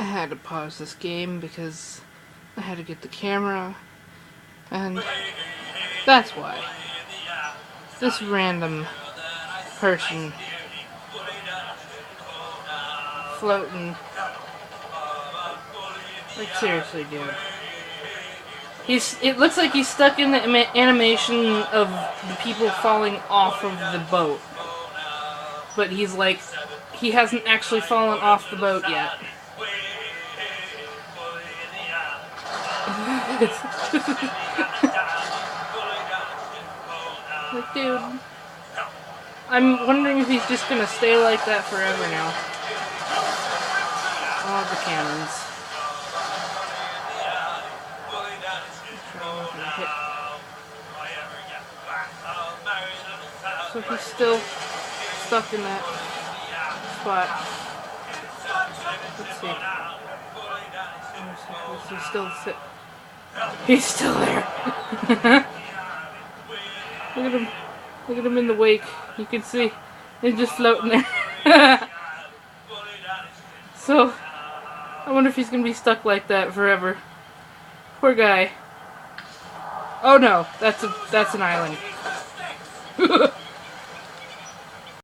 I had to pause this game because I had to get the camera, and that's why. This random person floating. Like, seriously, dude. It looks like he's stuck in the animation of the people falling off of the boat. But he's like, he hasn't actually fallen off the boat yet. Like, dude. I'm wondering if he's just gonna stay like that forever now. Oh, the cannons. So he's still stuck in that spot. Let's see. He's still He's still there. Look at him. Look at him in the wake. You can see he's just floating there. So I wonder if he's gonna be stuck like that forever. Poor guy. Oh no, that's an island.